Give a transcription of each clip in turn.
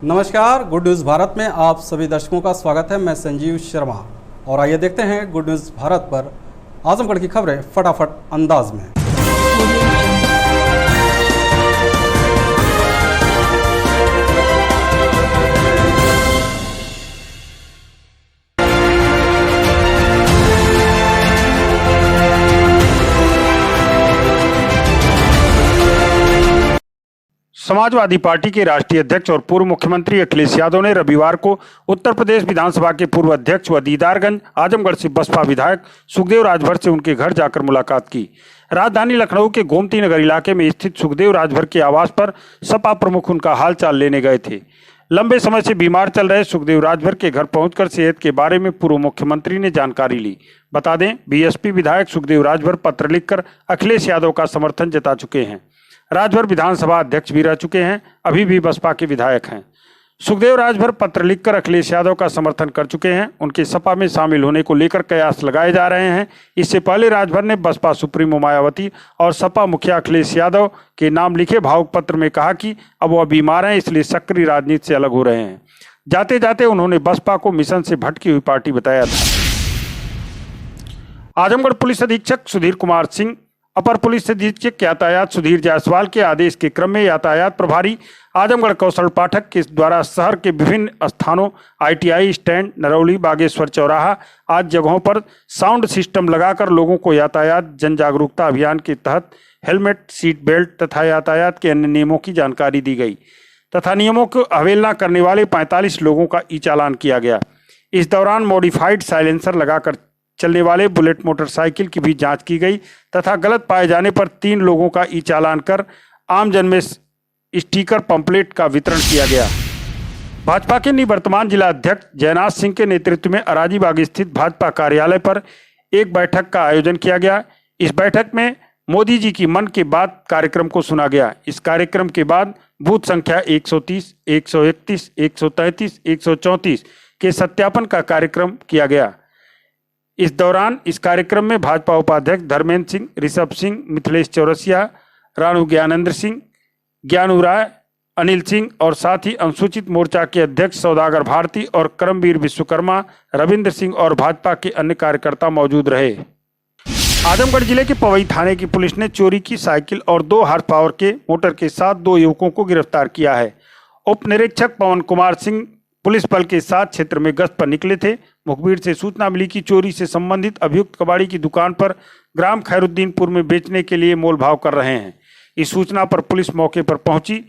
नमस्कार, good news Bharat में आप सभी दर्शकों का स्वागत है। मैं संजीव शर्मा और आइए देखते हैं गुड न्यूज़ भारत पर आजमगढ़ की खबरें फटाफट अंदाज में। समाजवादी पार्टी के राष्ट्रीय अध्यक्ष और पूर्व मुख्यमंत्री अखिलेश यादव ने रविवार को उत्तर प्रदेश विधानसभा के पूर्व अध्यक्ष व दीदारगंज आजमगढ़ से बसपा विधायक सुखदेव राजभर से उनके घर जाकर मुलाकात की। राजधानी लखनऊ के गोमती नगर इलाके में स्थित सुखदेव राजभर के आवास पर सपा प्रमुख उनका हालचाल लेने गए थे। लंबे समय से बीमार चल रहे सुखदेव राजभर के घर पहुंचकर सेहत के बारे में पूर्व मुख्यमंत्री ने जानकारी ली। बता दें, बीएसपी विधायक सुखदेव राजभर पत्र लिखकर अखिलेश यादव का समर्थन जता चुके हैं। राजभर विधानसभा अध्यक्ष भी रह चुके हैं, अभी भी बसपा के विधायक हैं। सुखदेव राजभर पत्र लिखकर अखिलेश यादव का समर्थन कर चुके हैं। उनके सपा में शामिल होने को लेकर कयास लगाए जा रहे हैं। इससे पहले राजभर ने बसपा सुप्रीमो मायावती और सपा मुखिया अखिलेश यादव के नाम लिखे भावुक पत्र में कहा कि अब वह बीमार हैं, इसलिए सक्रिय राजनीति से अलग हो रहे हैं। जाते जाते उन्होंने बसपा को मिशन से भटकी हुई पार्टी बताया था। आजमगढ़ पुलिस अधीक्षक सुधीर कुमार सिंह, अपर पुलिस अधीक्षक यातायात सुधीर जायसवाल के आदेश के क्रम में यातायात प्रभारी आजमगढ़ कौशल पाठक के द्वारा शहर के विभिन्न स्थानों ITI स्टैंड, नरौली, बागेश्वर चौराहा आदि जगहों पर साउंड सिस्टम लगाकर लोगों को यातायात जन जागरूकता अभियान के तहत हेलमेट, सीट बेल्ट तथा यातायात के अन्य नियमों की जानकारी दी गई तथा नियमों को अवहेलना करने वाले 45 लोगों का ई-चालान किया गया। इस दौरान मॉडिफाइड साइलेंसर लगाकर चलने वाले बुलेट मोटरसाइकिल की भी जांच की गई तथा गलत पाए जाने पर 3 लोगों का ई-चालान कर आमजन में स्टिकर पंपलेट का वितरण किया गया। भाजपा के निवर्तमान जिला अध्यक्ष जयनाथ सिंह के नेतृत्व में अराजीबाग स्थित भाजपा कार्यालय पर एक बैठक का आयोजन किया गया। इस बैठक में मोदी जी की मन की बात कार्यक्रम को सुना गया। इस कार्यक्रम के बाद बूथ संख्या 130, 131, 133, 134 के सत्यापन का कार्यक्रम किया गया। इस दौरान इस कार्यक्रम में भाजपा उपाध्यक्ष धर्मेंद्र सिंह, ऋषभ सिंह, मिथिलेश चौरसिया, राणु ज्ञानेंद्र सिंह, ज्ञानू राय, अनिल सिंह और साथ ही अनुसूचित मोर्चा के अध्यक्ष सौदागर भारती और करमवीर विश्वकर्मा, रविंद्र सिंह और भाजपा के अन्य कार्यकर्ता मौजूद रहे। आजमगढ़ जिले के पवई थाने की पुलिस ने चोरी की साइकिल और 2 हार्स पावर के मोटर के साथ 2 युवकों को गिरफ्तार किया है। उप निरीक्षक पवन कुमार सिंह पुलिस बल के साथ क्षेत्र में गश्त पर निकले थे। मुखबिर से सूचना मिली कि चोरी से संबंधित अभियुक्त कबाड़ी की दुकान पर ग्राम खैरुद्दीनपुर में बेचने के लिए मोलभाव कर रहे हैं। इस सूचना पर पुलिस मौके पर पहुंची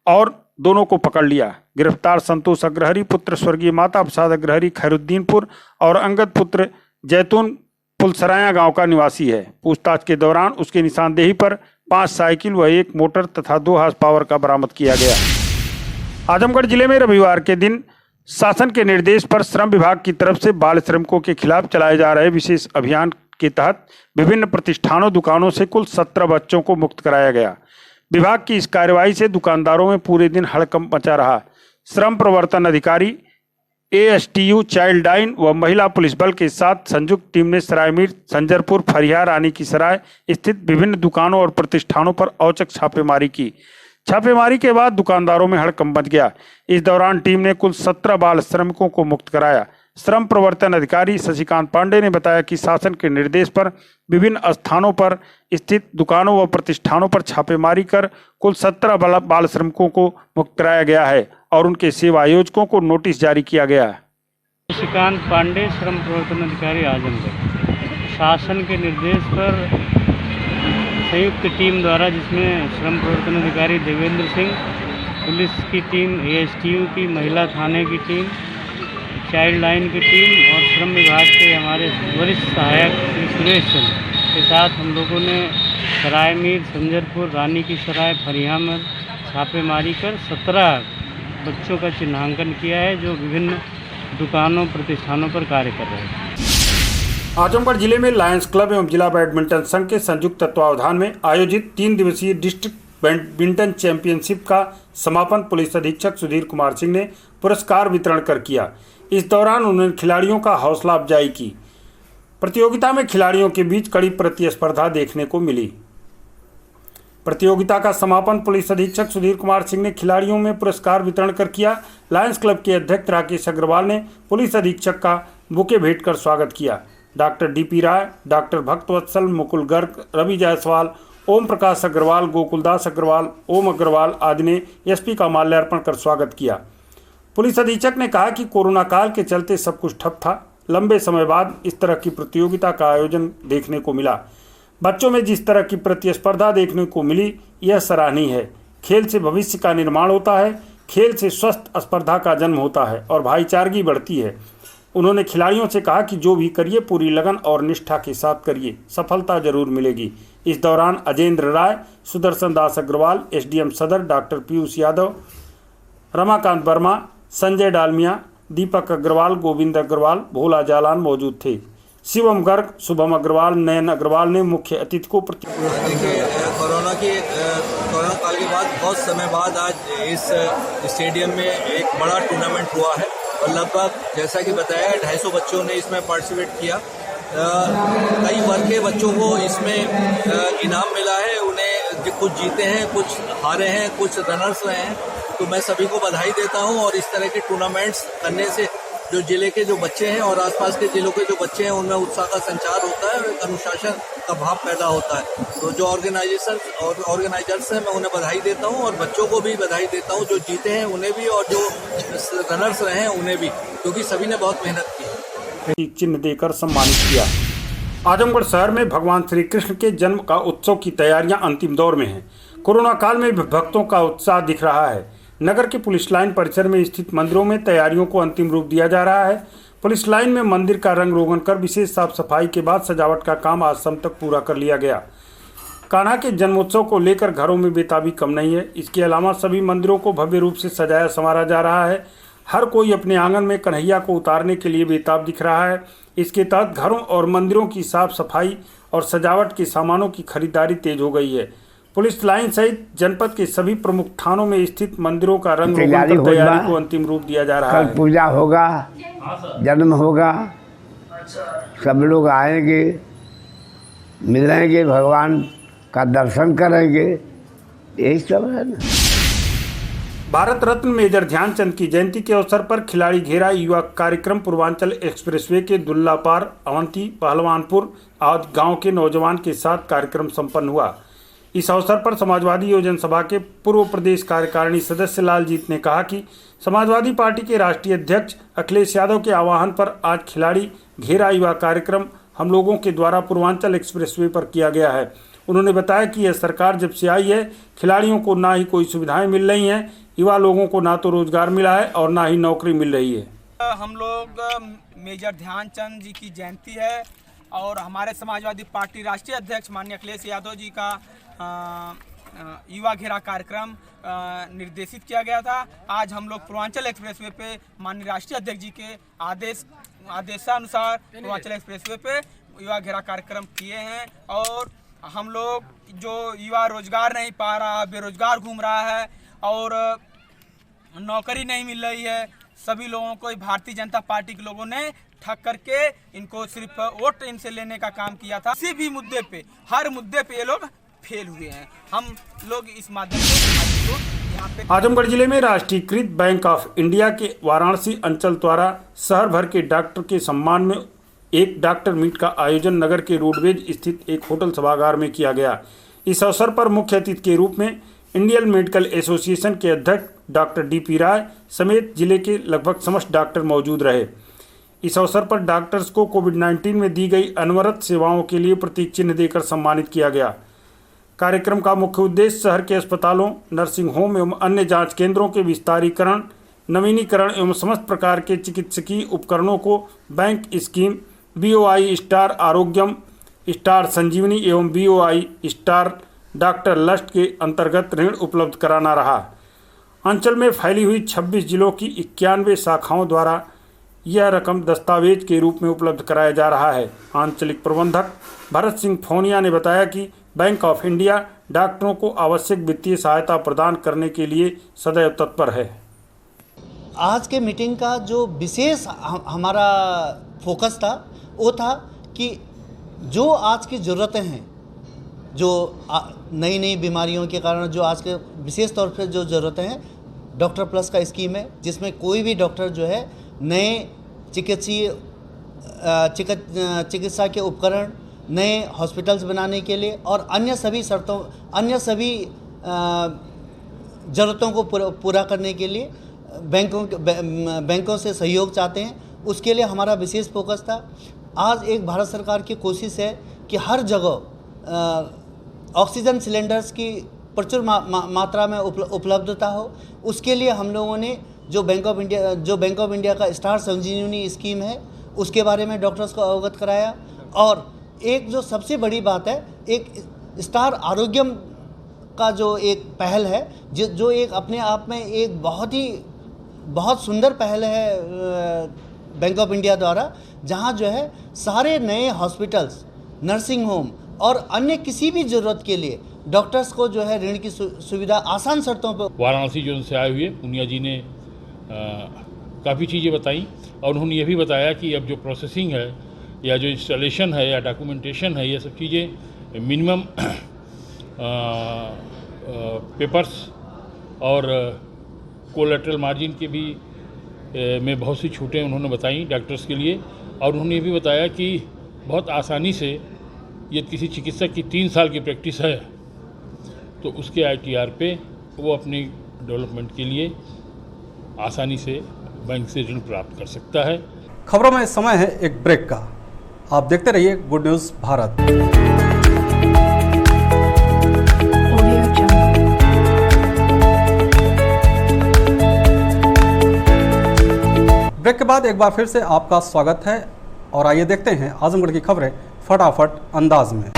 और दोनों को पकड़ लिया। गिरफ्तार संतोष अग्रहरी पुत्र स्वर्गीय माता प्रसाद अग्रहरी खैरुद्दीनपुर और अंगद पुत्र जैतून पुलसराया गांव का निवासी है। पूछताछ के दौरान उसके निशानदेही पर 5 साइकिल व 1 मोटर तथा 2 हार्स पावर का बरामद किया गया। आजमगढ़ जिले में रविवार के दिन शासन के निर्देश पर श्रम विभाग की तरफ से बाल श्रमिकों के खिलाफ चलाए जा रहे विशेष अभियान के तहत विभिन्न प्रतिष्ठानों, दुकानों से कुल 17 बच्चों को मुक्त कराया गया। विभाग की इस कार्रवाई से दुकानदारों में पूरे दिन हड़कंप मचा रहा। श्रम प्रवर्तन अधिकारी, ASTU, चाइल्ड लाइन व महिला पुलिस बल के साथ संयुक्त टीम ने सरायमीर, संजरपुर, फरिया, रानी की सराय स्थित विभिन्न दुकानों और प्रतिष्ठानों पर औचक छापेमारी की। छापेमारी के बाद दुकानदारों में हड़कंप मच गया। इस दौरान टीम ने कुल 17 बाल श्रमिकों को मुक्त कराया। श्रम प्रवर्तन अधिकारी शशिकांत पांडे ने बताया कि शासन के निर्देश पर विभिन्न स्थानों पर स्थित दुकानों व प्रतिष्ठानों पर छापेमारी कर कुल 17 बाल श्रमिकों को मुक्त कराया गया है और उनके सेवा आयोजकों को नोटिस जारी किया गया है। शशिकांत पांडे, श्रम प्रवर्तन अधिकारी आजमगढ़। शासन के निर्देश पर संयुक्त टीम द्वारा, जिसमें श्रम प्रवर्तन अधिकारी देवेंद्र सिंह, पुलिस की टीम, ASTU की, महिला थाने की टीम, चाइल्ड लाइन की टीम और श्रम विभाग के हमारे वरिष्ठ सहायक श्री सुरेश चंद्र के साथ हम लोगों ने सरायमीर, संजरपुर, रानी की सराय, फरिया में छापेमारी कर 17 बच्चों का चिन्हांकन किया है जो विभिन्न दुकानों, प्रतिष्ठानों पर कार्य कर रहे हैं। आजमगढ़ जिले में लायंस क्लब एवं जिला बैडमिंटन संघ के संयुक्त तत्वावधान में आयोजित 3 दिवसीय डिस्ट्रिक्ट बैडमिंटन चैंपियनशिप का समापन पुलिस अधीक्षक सुधीर कुमार सिंह ने पुरस्कार वितरण कर किया। इस दौरान उन्होंने खिलाड़ियों का हौसला अफजाई की। प्रतियोगिता में खिलाड़ियों के बीच कड़ी प्रतिस्पर्धा देखने को मिली। प्रतियोगिता का समापन पुलिस अधीक्षक सुधीर कुमार सिंह ने खिलाड़ियों में पुरस्कार वितरण कर किया। लायंस क्लब के अध्यक्ष राकेश अग्रवाल ने पुलिस अधीक्षक का बुके भेंट कर स्वागत किया। डॉक्टर डीपी राय, डॉक्टर भक्तवत्सल, मुकुल गर्ग, रवि जायसवाल, ओम प्रकाश अग्रवाल, गोकुलदास अग्रवाल, ओम अग्रवाल आदि ने एसपी का माल्यार्पण कर स्वागत किया। पुलिस अधीक्षक ने कहा कि कोरोना काल के चलते सब कुछ ठप था। लंबे समय बाद इस तरह की प्रतियोगिता का आयोजन देखने को मिला। बच्चों में जिस तरह की प्रतिस्पर्धा देखने को मिली, यह सराहनीय है। खेल से भविष्य का निर्माण होता है, खेल से स्वस्थ स्पर्धा का जन्म होता है और भाईचारगी बढ़ती है। उन्होंने खिलाड़ियों से कहा कि जो भी करिए पूरी लगन और निष्ठा के साथ करिए, सफलता जरूर मिलेगी। इस दौरान अजेंद्र राय, सुदर्शन दास अग्रवाल, एसडीएम सदर डॉक्टर पीयूष यादव, रमाकांत वर्मा, संजय डालमिया, दीपक अग्रवाल, गोविंद अग्रवाल, भोला जालान मौजूद थे। शिवम गर्ग, शुभम अग्रवाल, नयन अग्रवाल ने मुख्य अतिथि को देखिए, कोरोना काल के बाद बहुत समय बाद आज इस स्टेडियम में एक बड़ा टूर्नामेंट हुआ है और लगभग जैसा कि बताया 250 बच्चों ने इसमें पार्टिसिपेट किया। कई वर्ग के बच्चों को इसमें इनाम मिला है। उन्हें कुछ जीते हैं, कुछ हारे हैं, कुछ रनर्स रहे हैं। तो मैं सभी को बधाई देता हूं और इस तरह के टूर्नामेंट्स करने से जो जिले के जो बच्चे हैं और आसपास के जिलों के जो बच्चे हैं उनमें उत्साह का संचार होता है और एक अनुशासन का भाव पैदा होता है। तो जो ऑर्गेनाइजर्स हैं मैं उन्हें बधाई देता हूं और बच्चों को भी बधाई देता हूं, जो जीते हैं उन्हें भी और जो रनर्स रहे हैं उन्हें भी, क्योंकि सभी ने बहुत मेहनत की। चिन्ह देकर सम्मानित किया। आजमगढ़ शहर में भगवान श्री कृष्ण के जन्म का उत्सव की तैयारियां अंतिम दौर में हैं। कोरोना काल में भक्तों का उत्साह दिख रहा है। नगर के पुलिस लाइन परिसर में स्थित मंदिरों में तैयारियों को अंतिम रूप दिया जा रहा है। पुलिस लाइन में मंदिर का रंग रोगन कर विशेष साफ सफाई के बाद सजावट का काम आज शाम तक पूरा कर लिया गया। कान्हा के जन्मोत्सव को लेकर घरों में बेताबी कम नहीं है। इसके अलावा सभी मंदिरों को भव्य रूप से सजाया संवारा जा रहा है। हर कोई अपने आंगन में कन्हैया को उतारने के लिए बेताब दिख रहा है। इसके तहत घरों और मंदिरों की साफ सफाई और सजावट के सामानों की खरीदारी तेज हो गई है। पुलिस लाइन सहित जनपद के सभी प्रमुख थानों में स्थित मंदिरों का रंग रोगन कर तैयारी को अंतिम रूप दिया जा रहा है। कल पूजा होगा, जन्म होगा, सब लोग आएंगे, मिलेंगे, भगवान का दर्शन करेंगे, यही सब है ना। भारत रत्न मेजर ध्यानचंद की जयंती के अवसर पर खिलाड़ी घेरा युवा कार्यक्रम पूर्वांचल एक्सप्रेसवे के दुल्लापार, अवंती, पहलवानपुर आदि गांव के नौजवान के साथ कार्यक्रम संपन्न हुआ। इस अवसर पर समाजवादी योजना सभा के पूर्व प्रदेश कार्यकारिणी सदस्य लालजीत ने कहा कि समाजवादी पार्टी के राष्ट्रीय अध्यक्ष अखिलेश यादव के आह्वान पर आज खिलाड़ी घेरा युवा कार्यक्रम हम लोगों के द्वारा पूर्वांचल एक्सप्रेसवे पर किया गया है। उन्होंने बताया कि यह सरकार जब से आई है, खिलाड़ियों को ना ही कोई सुविधाएं मिल रही हैं, युवा लोगों को ना तो रोजगार मिला है और ना ही नौकरी मिल रही है। हम लोग मेजर ध्यानचंद जी की जयंती है और हमारे समाजवादी पार्टी राष्ट्रीय अध्यक्ष माननीय अखिलेश यादव जी का युवा घेरा कार्यक्रम निर्देशित किया गया था। आज हम लोग पूर्वांचल एक्सप्रेसवे पे माननीय राष्ट्रीय अध्यक्ष जी के आदेशानुसार पूर्वांचल एक्सप्रेसवे पे युवा घेरा कार्यक्रम किए हैं और हम लोग जो युवा रोजगार नहीं पा रहा, बेरोजगार घूम रहा है और नौकरी नहीं मिल रही है, सभी लोगों को भारतीय जनता पार्टी के लोगों ने ठग करके इनको सिर्फ वोट इनसे लेने का काम किया था। किसी भी मुद्दे पे, हर मुद्दे पे ये लोग फेल हुए हैं। हम लोग इस माध्यम से आजमगढ़ जिले में राष्ट्रीयकृत बैंक ऑफ इंडिया के वाराणसी अंचल द्वारा शहर भर के डॉक्टर के सम्मान में एक डॉक्टर मीट का आयोजन नगर के रोडवेज स्थित एक होटल सभागार में किया गया। इस अवसर पर मुख्य अतिथि के रूप में इंडियन मेडिकल एसोसिएशन के अध्यक्ष डॉक्टर डीपी राय समेत जिले के लगभग समस्त डॉक्टर मौजूद रहे। इस अवसर पर डॉक्टर्स को कोविड-19 में दी गई अनवरत सेवाओं के लिए प्रतीक चिन्ह देकर सम्मानित किया गया। कार्यक्रम का मुख्य उद्देश्य शहर के अस्पतालों, नर्सिंग होम एवं अन्य जांच केंद्रों के विस्तारीकरण, नवीनीकरण एवं समस्त प्रकार के चिकित्सकीय उपकरणों को बैंक स्कीम, BOI स्टार आरोग्यम, स्टार संजीवनी एवं BOI स्टार डॉक्टर लस्ट के अंतर्गत ऋण उपलब्ध कराना रहा। अंचल में फैली हुई 26 जिलों की 91 शाखाओं द्वारा यह रकम दस्तावेज के रूप में उपलब्ध कराया जा रहा है। आंचलिक प्रबंधक भरत सिंह फोनिया ने बताया कि बैंक ऑफ इंडिया डॉक्टरों को आवश्यक वित्तीय सहायता प्रदान करने के लिए सदैव तत्पर है। आज के मीटिंग का जो विशेष हमारा फोकस था वो था कि जो आज की ज़रूरतें हैं जो नई नई बीमारियों के कारण जो आज के विशेष तौर पर जो ज़रूरतें हैं, डॉक्टर प्लस का स्कीम है जिसमें कोई भी डॉक्टर जो है नए चिकित्सा के उपकरण, नए हॉस्पिटल्स बनाने के लिए और अन्य सभी ज़रूरतों को पूरा करने के लिए बैंकों से सहयोग चाहते हैं। उसके लिए हमारा विशेष फोकस था। आज एक भारत सरकार की कोशिश है कि हर जगह ऑक्सीजन सिलेंडर्स की प्रचुर मात्रा में उपलब्धता हो। उसके लिए हम लोगों ने जो बैंक ऑफ इंडिया का स्टार संजीवनी स्कीम है उसके बारे में डॉक्टर्स को अवगत कराया। और एक जो सबसे बड़ी बात है, एक स्टार आरोग्यम का जो एक पहल है, जो एक अपने आप में एक बहुत सुंदर पहल है बैंक ऑफ इंडिया द्वारा, जहां जो है सारे नए हॉस्पिटल्स, नर्सिंग होम और अन्य किसी भी ज़रूरत के लिए डॉक्टर्स को जो है ऋण की सुविधा आसान शर्तों पर। वाराणसी जो से आए हुए पुनिया जी ने काफ़ी चीज़ें बताई और उन्होंने ये भी बताया कि अब जो प्रोसेसिंग है या जो इंस्टॉलेशन है या डॉक्यूमेंटेशन है, ये सब चीज़ें मिनिमम पेपर्स और कोलेटरल मार्जिन के भी में बहुत सी छूटें उन्होंने बताई डॉक्टर्स के लिए। और उन्होंने ये भी बताया कि बहुत आसानी से ये किसी चिकित्सक की 3 साल की प्रैक्टिस है तो उसके ITR पे वो अपनी डेवलपमेंट के लिए आसानी से बैंक से ऋण प्राप्त कर सकता है। खबरों में समय है एक ब्रेक का। आप देखते रहिए गुड न्यूज़ भारत। ब्रेक के बाद एक बार फिर से आपका स्वागत है और आइए देखते हैं आजमगढ़ की खबरें फटाफट अंदाज में।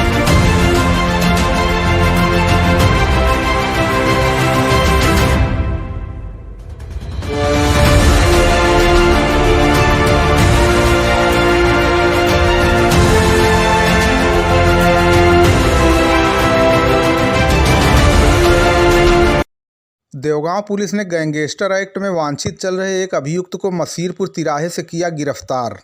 देवगांव पुलिस ने गैंगस्टर एक्ट में वांछित चल रहे एक अभियुक्त को मसीरपुर तिराहे से किया गिरफ्तार।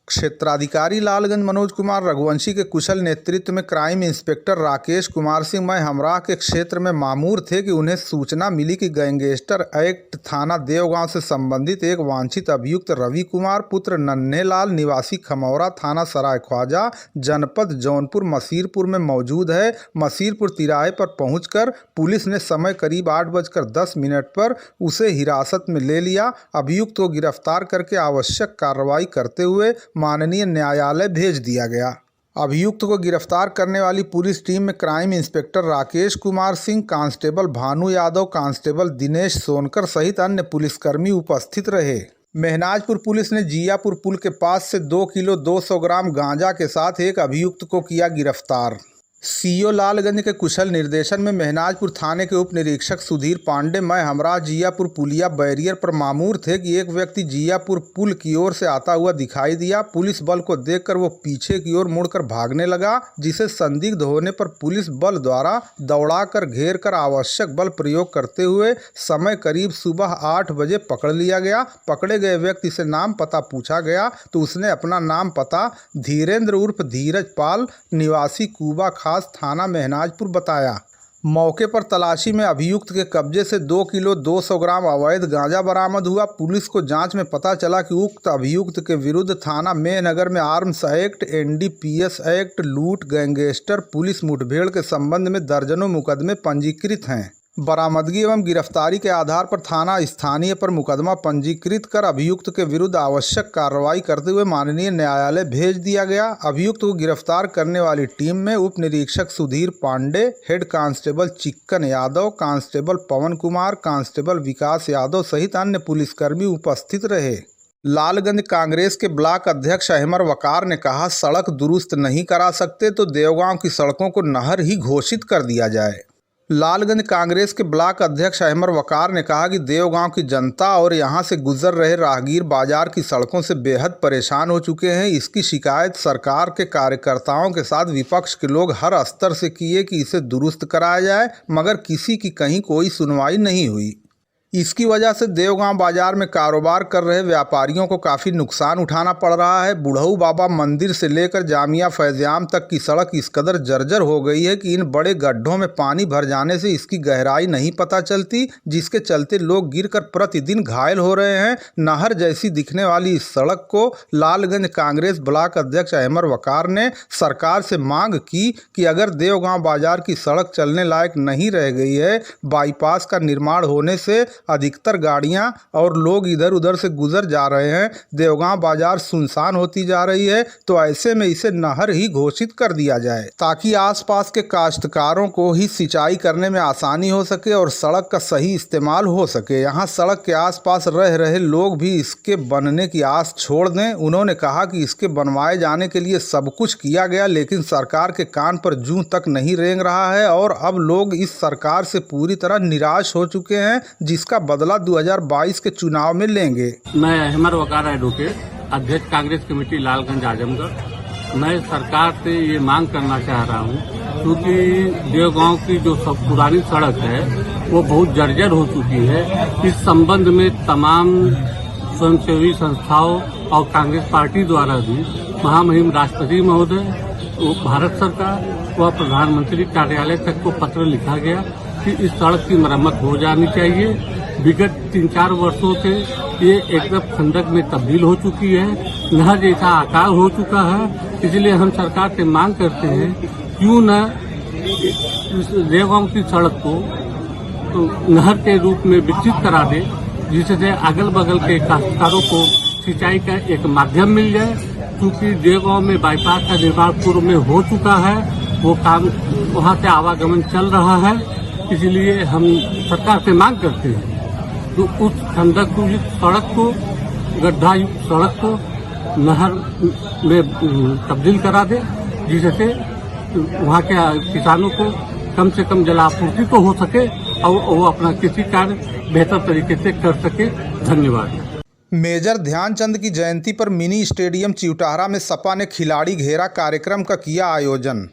क्षेत्राधिकारी लालगंज मनोज कुमार रघुवंशी के कुशल नेतृत्व में क्राइम इंस्पेक्टर राकेश कुमार सिंह मैं हमराह के क्षेत्र में मामूर थे कि उन्हें सूचना मिली कि गैंगस्टर एक्ट थाना देवगांव से संबंधित एक वांछित अभियुक्त रवि कुमार पुत्र नन्हेलाल निवासी खमौरा थाना सराय ख्वाजा जनपद जौनपुर मसीरपुर में मौजूद है। मसीरपुर तिराहे पर पहुंचकर पुलिस ने समय करीब 8:10 पर उसे हिरासत में ले लिया। अभियुक्त को गिरफ्तार करके आवश्यक कार्रवाई करते हुए माननीय न्यायालय भेज दिया गया। अभियुक्त को गिरफ्तार करने वाली पुलिस टीम में crime inspector Rakesh Kumar Singh, constable Bhanu Yadav, constable Dinesh Sonkar सहित अन्य पुलिसकर्मी उपस्थित रहे। मेहनाजपुर पुलिस ने जियापुर पुल के पास से 2 किलो 200 ग्राम गांजा के साथ एक अभियुक्त को किया गिरफ्तार। सीओ लालगंज के कुशल निर्देशन में मेहनाजपुर थाने के उप निरीक्षक सुधीर पांडे मैं हमराह जियापुर पुलिया बैरियर पर मामूर थे कि एक व्यक्ति जियापुर पुल की ओर से आता हुआ दिखाई दिया। पुलिस बल को देखकर वो पीछे की ओर मुड़कर भागने लगा, जिसे संदिग्ध होने पर पुलिस बल द्वारा दौड़ाकर घेर कर आवश्यक बल प्रयोग करते हुए समय करीब सुबह 8 बजे पकड़ लिया गया। पकड़े गए व्यक्ति से नाम पता पूछा गया तो उसने अपना नाम पता धीरेन्द्र उर्फ धीरज पाल निवासी कूबा थाना मेहनाजपुर बताया। मौके पर तलाशी में अभियुक्त के कब्जे से 2 किलो 200 ग्राम अवैध गांजा बरामद हुआ। पुलिस को जांच में पता चला कि उक्त अभियुक्त के विरुद्ध थाना मेहनगर में आर्म्स एक्ट, NDPS एक्ट, लूट, गैंगस्टर, पुलिस मुठभेड़ के संबंध में दर्जनों मुकदमे पंजीकृत हैं। बरामदगी एवं गिरफ्तारी के आधार पर थाना स्थानीय पर मुकदमा पंजीकृत कर अभियुक्त के विरुद्ध आवश्यक कार्रवाई करते हुए माननीय न्यायालय भेज दिया गया। अभियुक्त को गिरफ्तार करने वाली टीम में उप निरीक्षक सुधीर पांडे, हेड कांस्टेबल चिक्कन यादव, कांस्टेबल पवन कुमार, कांस्टेबल विकास यादव सहित अन्य पुलिसकर्मी उपस्थित रहे। लालगंज कांग्रेस के ब्लॉक अध्यक्ष अहमर वकार ने कहा, सड़क दुरुस्त नहीं करा सकते तो देवगांव की सड़कों को नहर ही घोषित कर दिया जाए। लालगंज कांग्रेस के ब्लॉक अध्यक्ष अहमर वकार ने कहा कि देवगांव की जनता और यहां से गुजर रहे राहगीर बाजार की सड़कों से बेहद परेशान हो चुके हैं। इसकी शिकायत सरकार के कार्यकर्ताओं के साथ विपक्ष के लोग हर स्तर से किए कि इसे दुरुस्त कराया जाए, मगर किसी की कहीं कोई सुनवाई नहीं हुई। इसकी वजह से देवगांव बाजार में कारोबार कर रहे व्यापारियों को काफ़ी नुकसान उठाना पड़ रहा है। बुढ़ऊ बाबा मंदिर से लेकर जामिया फैज़याम तक की सड़क इस कदर जर्जर हो गई है कि इन बड़े गड्ढों में पानी भर जाने से इसकी गहराई नहीं पता चलती, जिसके चलते लोग गिरकर प्रतिदिन घायल हो रहे हैं। नहर जैसी दिखने वाली इस सड़क को लालगंज कांग्रेस ब्लॉक अध्यक्ष अहमद वकार ने सरकार से मांग की कि अगर देवगांव बाजार की सड़क चलने लायक नहीं रह गई है, बाईपास का निर्माण होने से अधिकतर गाड़ियां और लोग इधर उधर से गुजर जा रहे हैं, देवगांव बाजार सुनसान होती जा रही है, तो ऐसे में इसे नहर ही घोषित कर दिया जाए ताकि आसपास के काश्तकारों को ही सिंचाई करने में आसानी हो सके और सड़क का सही इस्तेमाल हो सके। यहाँ सड़क के आसपास रह रहे लोग भी इसके बनने की आस छोड़ दें। उन्होंने कहा कि इसके बनवाए जाने के लिए सब कुछ किया गया, लेकिन सरकार के कान पर जूं तक नहीं रेंग रहा है और अब लोग इस सरकार से पूरी तरह निराश हो चुके हैं, जिसका बदला 2022 के चुनाव में लेंगे। मैं अहमद वकार एडवोकेट, अध्यक्ष कांग्रेस कमेटी लालगंज आजमगढ़। मैं सरकार से ये मांग करना चाह रहा हूँ, क्योंकि देवगांव की जो सब पुरानी सड़क है वो बहुत जर्जर हो चुकी है। इस संबंध में तमाम स्वयंसेवी संस्थाओं और कांग्रेस पार्टी द्वारा भी महामहिम राष्ट्रपति महोदय, भारत सरकार व प्रधानमंत्री कार्यालय तक को पत्र लिखा गया कि इस सड़क की मरम्मत हो जानी चाहिए। विगत 3-4 वर्षों से ये एकदम खंडक में तब्दील हो चुकी है, नहर जैसा आकार हो चुका है। इसलिए हम सरकार से मांग करते हैं, क्यों न देवगांव की सड़क को तो नहर के रूप में विकसित करा दे, जिससे अगल बगल के काश्तकारों को सिंचाई का एक माध्यम मिल जाए। क्योंकि देवगांव में बाईपास का निर्माण पूर्व में हो चुका है, वो काम वहाँ से आवागमन चल रहा है। इसलिए हम सरकार से मांग करते हैं तो उस खंडक युक्त सड़क को, गड्ढा युक्त सड़क को नहर में तब्दील करा दे, जिससे वहाँ के किसानों को कम से कम जलापूर्ति तो हो सके और वो अपना कृषि कार्य बेहतर तरीके से कर सके। धन्यवाद। मेजर ध्यानचंद की जयंती पर मिनी स्टेडियम चिउटाहरा में सपा ने खिलाड़ी घेरा कार्यक्रम का किया आयोजन।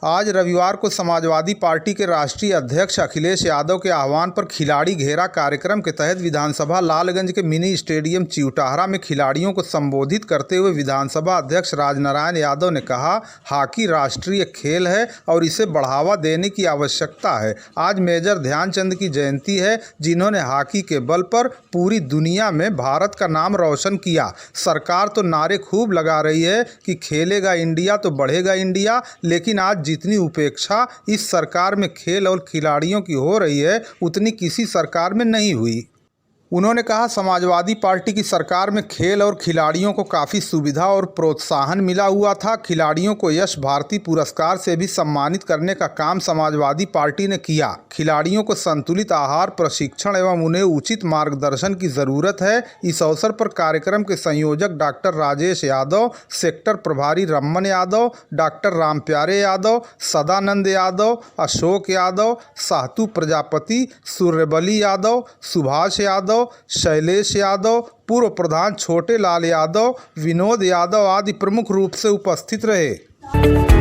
आज रविवार को समाजवादी पार्टी के राष्ट्रीय अध्यक्ष अखिलेश यादव के आह्वान पर खिलाड़ी घेरा कार्यक्रम के तहत विधानसभा लालगंज के मिनी स्टेडियम चिउटाहरा में खिलाड़ियों को संबोधित करते हुए विधानसभा अध्यक्ष राजनारायण यादव ने कहा, हॉकी राष्ट्रीय खेल है और इसे बढ़ावा देने की आवश्यकता है। आज मेजर ध्यानचंद की जयंती है, जिन्होंने हॉकी के बल पर पूरी दुनिया में भारत का नाम रोशन किया। सरकार तो नारे खूब लगा रही है कि खेलेगा इंडिया तो बढ़ेगा इंडिया, लेकिन आज जितनी उपेक्षा इस सरकार में खेल और खिलाड़ियों की हो रही है, उतनी किसी सरकार में नहीं हुई। उन्होंने कहा, समाजवादी पार्टी की सरकार में खेल और खिलाड़ियों को काफ़ी सुविधा और प्रोत्साहन मिला हुआ था। खिलाड़ियों को यश भारती पुरस्कार से भी सम्मानित करने का काम समाजवादी पार्टी ने किया। खिलाड़ियों को संतुलित आहार, प्रशिक्षण एवं उन्हें उचित मार्गदर्शन की ज़रूरत है। इस अवसर पर कार्यक्रम के संयोजक डॉक्टर राजेश यादव, सेक्टर प्रभारी रमन यादव, डॉक्टर रामप्यारे यादव, सदानंद यादव, अशोक यादव, साहतू प्रजापति, सूर्यबली यादव, सुभाष यादव, शैलेश यादव, पूर्व प्रधान छोटे लाल यादव, विनोद यादव आदि प्रमुख रूप से उपस्थित रहे।